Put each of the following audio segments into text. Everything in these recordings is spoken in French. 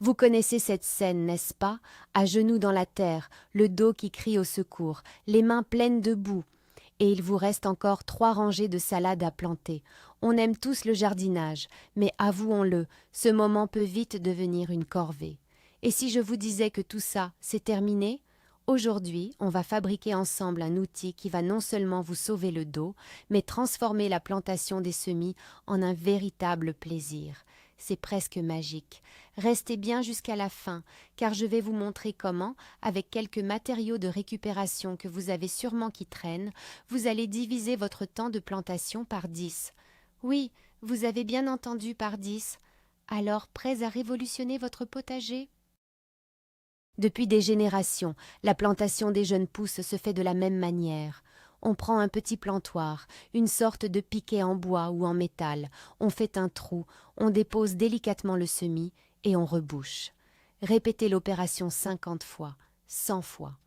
Vous connaissez cette scène, n'est-ce pas? À genoux dans la terre, le dos qui crie au secours, les mains pleines de boue. Et il vous reste encore 3 rangées de salades à planter. On aime tous le jardinage, mais avouons-le, ce moment peut vite devenir une corvée. Et si je vous disais que tout ça, c'est terminé? Aujourd'hui, on va fabriquer ensemble un outil qui va non seulement vous sauver le dos, mais transformer la plantation des semis en un véritable plaisir. C'est presque magique. Restez bien jusqu'à la fin, car je vais vous montrer comment, avec quelques matériaux de récupération que vous avez sûrement qui traînent, vous allez diviser votre temps de plantation par 10. Oui, vous avez bien entendu, par 10. Alors, prêts à révolutionner votre potager? Depuis des générations, la plantation des jeunes pousses se fait de la même manière. On prend un petit plantoir, une sorte de piquet en bois ou en métal, on fait un trou, on dépose délicatement le semis et on rebouche. Répétez l'opération 50 fois, 100 fois.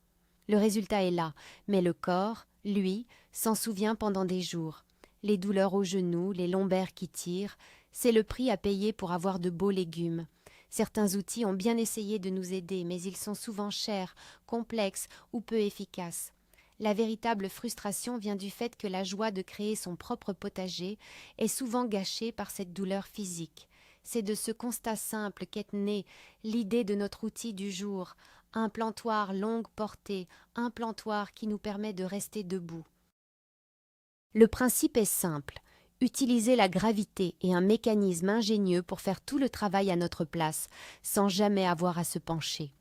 Le résultat est là, mais le corps, lui, s'en souvient pendant des jours. Les douleurs aux genoux, les lombaires qui tirent, c'est le prix à payer pour avoir de beaux légumes. Certains outils ont bien essayé de nous aider, mais ils sont souvent chers, complexes ou peu efficaces. La véritable frustration vient du fait que la joie de créer son propre potager est souvent gâchée par cette douleur physique. C'est de ce constat simple qu'est née l'idée de notre outil du jour, un plantoir longue portée, un plantoir qui nous permet de rester debout. Le principe est simple. Utiliser la gravité et un mécanisme ingénieux pour faire tout le travail à notre place, sans jamais avoir à se pencher.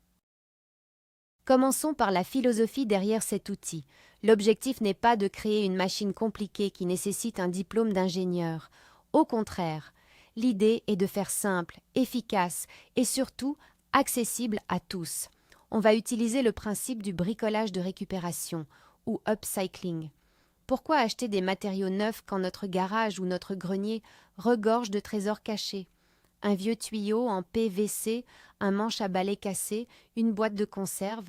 Commençons par la philosophie derrière cet outil. L'objectif n'est pas de créer une machine compliquée qui nécessite un diplôme d'ingénieur. Au contraire, l'idée est de faire simple, efficace et surtout accessible à tous. On va utiliser le principe du bricolage de récupération, ou upcycling. Pourquoi acheter des matériaux neufs quand notre garage ou notre grenier regorge de trésors cachés? Un vieux tuyau en PVC, un manche à balai cassé, une boîte de conserve.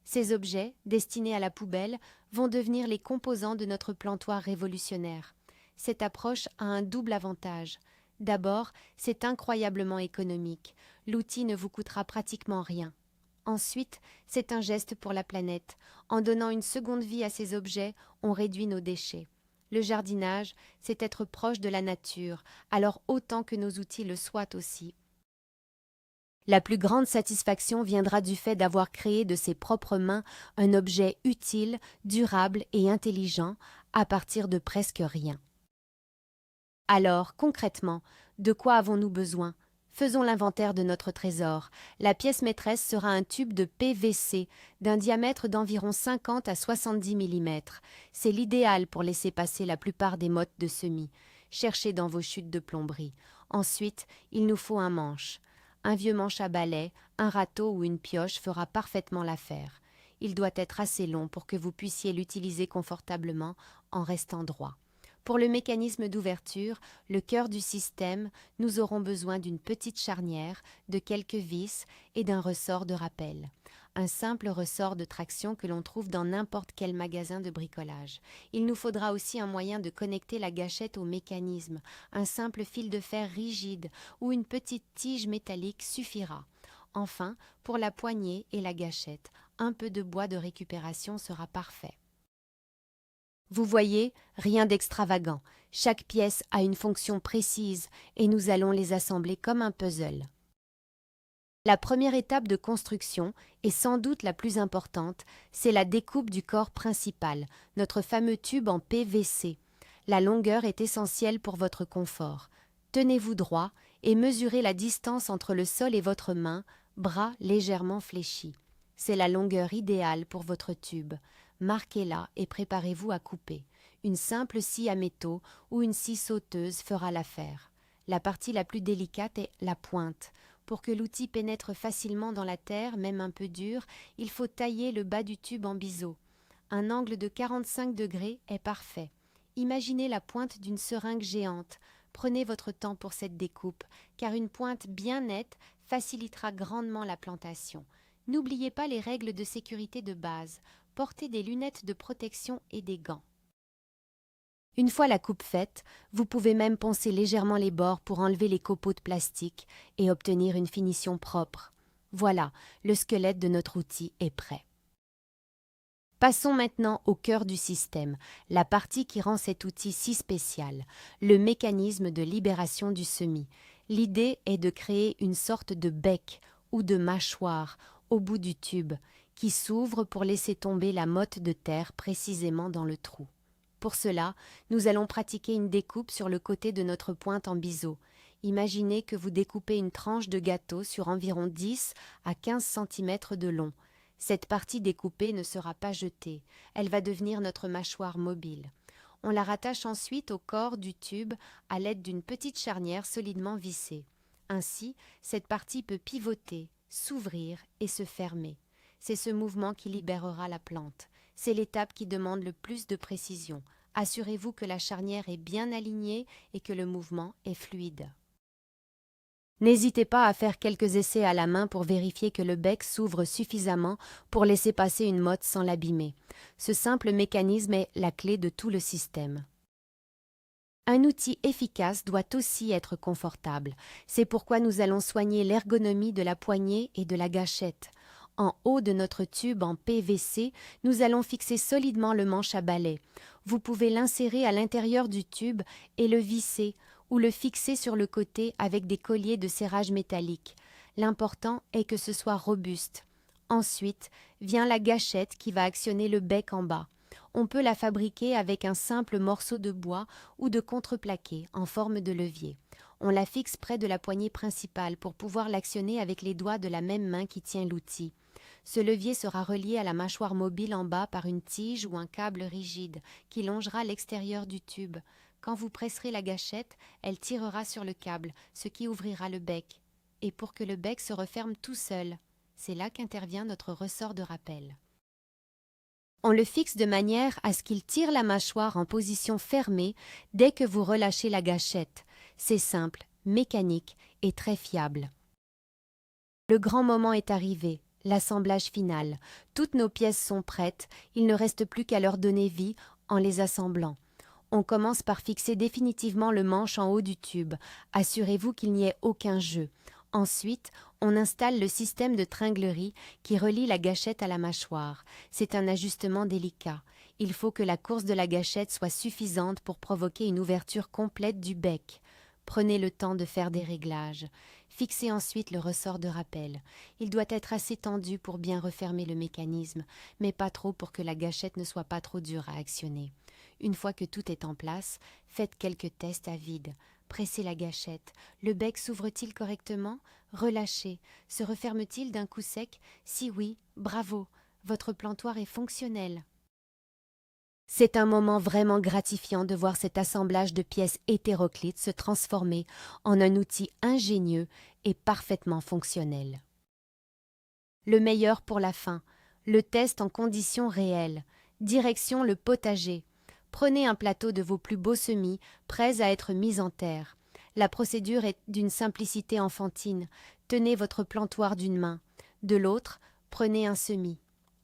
Ces objets, destinés à la poubelle, vont devenir les composants de notre plantoir révolutionnaire. Cette approche a un double avantage. D'abord, c'est incroyablement économique. L'outil ne vous coûtera pratiquement rien. Ensuite, c'est un geste pour la planète. En donnant une seconde vie à ces objets, on réduit nos déchets. Le jardinage, c'est être proche de la nature, alors autant que nos outils le soient aussi. La plus grande satisfaction viendra du fait d'avoir créé de ses propres mains un objet utile, durable et intelligent à partir de presque rien. Alors, concrètement, de quoi avons-nous besoin? Faisons l'inventaire de notre trésor. La pièce maîtresse sera un tube de PVC d'un diamètre d'environ 50 à 70 mm. C'est l'idéal pour laisser passer la plupart des mottes de semis. Cherchez dans vos chutes de plomberie. Ensuite, il nous faut un manche. Un vieux manche à balai, un râteau ou une pioche fera parfaitement l'affaire. Il doit être assez long pour que vous puissiez l'utiliser confortablement en restant droit. Pour le mécanisme d'ouverture, le cœur du système, nous aurons besoin d'une petite charnière, de quelques vis et d'un ressort de rappel. Un simple ressort de traction que l'on trouve dans n'importe quel magasin de bricolage. Il nous faudra aussi un moyen de connecter la gâchette au mécanisme. Un simple fil de fer rigide ou une petite tige métallique suffira. Enfin, pour la poignée et la gâchette, un peu de bois de récupération sera parfait. Vous voyez, rien d'extravagant. Chaque pièce a une fonction précise et nous allons les assembler comme un puzzle. La première étape de construction, et sans doute la plus importante, c'est la découpe du corps principal, notre fameux tube en PVC. La longueur est essentielle pour votre confort. Tenez-vous droit et mesurez la distance entre le sol et votre main, bras légèrement fléchis. C'est la longueur idéale pour votre tube. Marquez-la et préparez-vous à couper. Une simple scie à métaux ou une scie sauteuse fera l'affaire. La partie la plus délicate est la pointe. Pour que l'outil pénètre facilement dans la terre, même un peu dure, il faut tailler le bas du tube en biseau. Un angle de 45 degrés est parfait. Imaginez la pointe d'une seringue géante. Prenez votre temps pour cette découpe, car une pointe bien nette facilitera grandement la plantation. N'oubliez pas les règles de sécurité de base. Portez des lunettes de protection et des gants. Une fois la coupe faite, vous pouvez même poncer légèrement les bords pour enlever les copeaux de plastique et obtenir une finition propre. Voilà, le squelette de notre outil est prêt. Passons maintenant au cœur du système, la partie qui rend cet outil si spécial, le mécanisme de libération du semis. L'idée est de créer une sorte de bec ou de mâchoire au bout du tube qui s'ouvre pour laisser tomber la motte de terre précisément dans le trou. Pour cela, nous allons pratiquer une découpe sur le côté de notre pointe en biseau. Imaginez que vous découpez une tranche de gâteau sur environ 10 à 15 cm de long. Cette partie découpée ne sera pas jetée, elle va devenir notre mâchoire mobile. On la rattache ensuite au corps du tube à l'aide d'une petite charnière solidement vissée. Ainsi, cette partie peut pivoter, s'ouvrir et se fermer. C'est ce mouvement qui libérera la plante. C'est l'étape qui demande le plus de précision. Assurez-vous que la charnière est bien alignée et que le mouvement est fluide. N'hésitez pas à faire quelques essais à la main pour vérifier que le bec s'ouvre suffisamment pour laisser passer une motte sans l'abîmer. Ce simple mécanisme est la clé de tout le système. Un outil efficace doit aussi être confortable. C'est pourquoi nous allons soigner l'ergonomie de la poignée et de la gâchette. En haut de notre tube en PVC, nous allons fixer solidement le manche à balai. Vous pouvez l'insérer à l'intérieur du tube et le visser ou le fixer sur le côté avec des colliers de serrage métallique. L'important est que ce soit robuste. Ensuite, vient la gâchette qui va actionner le bec en bas. On peut la fabriquer avec un simple morceau de bois ou de contreplaqué en forme de levier. On la fixe près de la poignée principale pour pouvoir l'actionner avec les doigts de la même main qui tient l'outil. Ce levier sera relié à la mâchoire mobile en bas par une tige ou un câble rigide qui longera l'extérieur du tube. Quand vous presserez la gâchette, elle tirera sur le câble, ce qui ouvrira le bec. Et pour que le bec se referme tout seul, c'est là qu'intervient notre ressort de rappel. On le fixe de manière à ce qu'il tire la mâchoire en position fermée dès que vous relâchez la gâchette. C'est simple, mécanique et très fiable. Le grand moment est arrivé, l'assemblage final. Toutes nos pièces sont prêtes, il ne reste plus qu'à leur donner vie en les assemblant. On commence par fixer définitivement le manche en haut du tube. Assurez-vous qu'il n'y ait aucun jeu. Ensuite, on installe le système de tringlerie qui relie la gâchette à la mâchoire. C'est un ajustement délicat. Il faut que la course de la gâchette soit suffisante pour provoquer une ouverture complète du bec. Prenez le temps de faire des réglages. Fixez ensuite le ressort de rappel. Il doit être assez tendu pour bien refermer le mécanisme, mais pas trop pour que la gâchette ne soit pas trop dure à actionner. Une fois que tout est en place, faites quelques tests à vide. Pressez la gâchette. Le bec s'ouvre-t-il correctement? Relâchez. Se referme-t-il d'un coup sec? Si oui, bravo, votre plantoir est fonctionnel. C'est un moment vraiment gratifiant de voir cet assemblage de pièces hétéroclites se transformer en un outil ingénieux et parfaitement fonctionnel. Le meilleur pour la fin, le test en conditions réelles. Direction le potager. Prenez un plateau de vos plus beaux semis, prêts à être mis en terre. La procédure est d'une simplicité enfantine. Tenez votre plantoir d'une main. De l'autre, prenez un semis.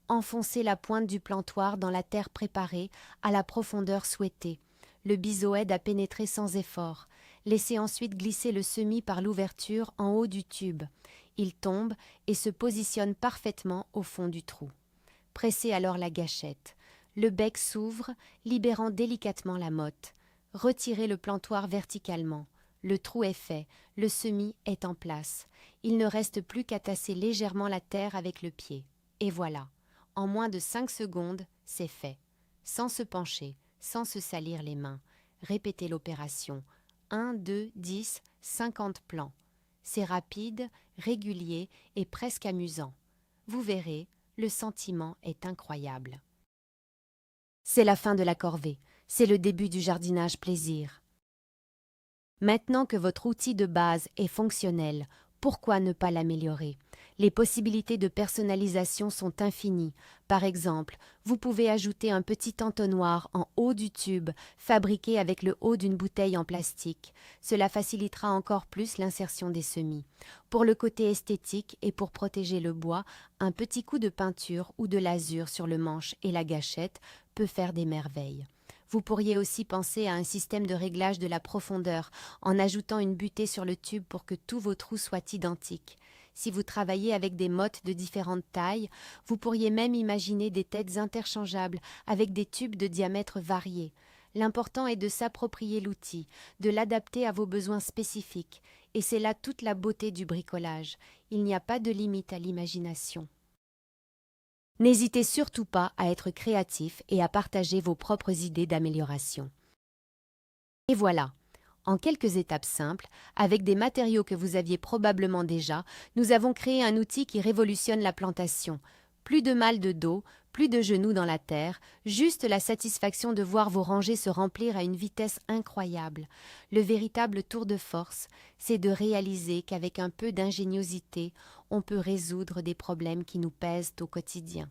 Enfoncez la pointe du plantoir dans la terre préparée à la profondeur souhaitée. Le biseau aide à pénétrer sans effort. Laissez ensuite glisser le semis par l'ouverture en haut du tube. Il tombe et se positionne parfaitement au fond du trou. Pressez alors la gâchette. Le bec s'ouvre, libérant délicatement la motte. Retirez le plantoir verticalement. Le trou est fait, le semis est en place. Il ne reste plus qu'à tasser légèrement la terre avec le pied. Et voilà, en moins de 5 secondes, c'est fait. Sans se pencher, sans se salir les mains. Répétez l'opération. 1, 2, 10, 50 plants. C'est rapide, régulier et presque amusant. Vous verrez, le sentiment est incroyable. C'est la fin de la corvée, c'est le début du jardinage plaisir. Maintenant que votre outil de base est fonctionnel, pourquoi ne pas l'améliorer? Les possibilités de personnalisation sont infinies. Par exemple, vous pouvez ajouter un petit entonnoir en haut du tube, fabriqué avec le haut d'une bouteille en plastique. Cela facilitera encore plus l'insertion des semis. Pour le côté esthétique et pour protéger le bois, un petit coup de peinture ou de lasure sur le manche et la gâchette peut faire des merveilles. Vous pourriez aussi penser à un système de réglage de la profondeur en ajoutant une butée sur le tube pour que tous vos trous soient identiques. Si vous travaillez avec des mottes de différentes tailles, vous pourriez même imaginer des têtes interchangeables avec des tubes de diamètre variés. L'important est de s'approprier l'outil, de l'adapter à vos besoins spécifiques, et c'est là toute la beauté du bricolage. Il n'y a pas de limite à l'imagination. N'hésitez surtout pas à être créatif et à partager vos propres idées d'amélioration. Et voilà, en quelques étapes simples, avec des matériaux que vous aviez probablement déjà, nous avons créé un outil qui révolutionne la plantation. Plus de mal de dos, plus de genoux dans la terre, juste la satisfaction de voir vos rangées se remplir à une vitesse incroyable. Le véritable tour de force, c'est de réaliser qu'avec un peu d'ingéniosité, on peut résoudre des problèmes qui nous pèsent au quotidien.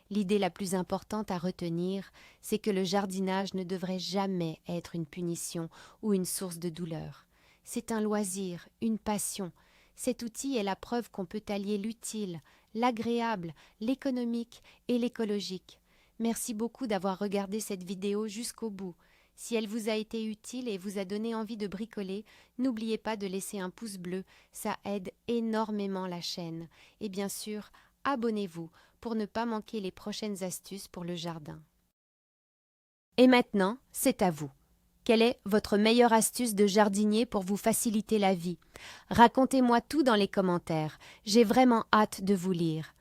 L'idée la plus importante à retenir, c'est que le jardinage ne devrait jamais être une punition ou une source de douleur. C'est un loisir, une passion. Cet outil est la preuve qu'on peut allier l'utile, l'agréable, l'économique et l'écologique. Merci beaucoup d'avoir regardé cette vidéo jusqu'au bout. Si elle vous a été utile et vous a donné envie de bricoler, n'oubliez pas de laisser un pouce bleu, ça aide énormément la chaîne. Et bien sûr, abonnez-vous pour ne pas manquer les prochaines astuces pour le jardin. Et maintenant, c'est à vous. Quelle est votre meilleure astuce de jardinier pour vous faciliter la vie? Racontez-moi tout dans les commentaires. J'ai vraiment hâte de vous lire.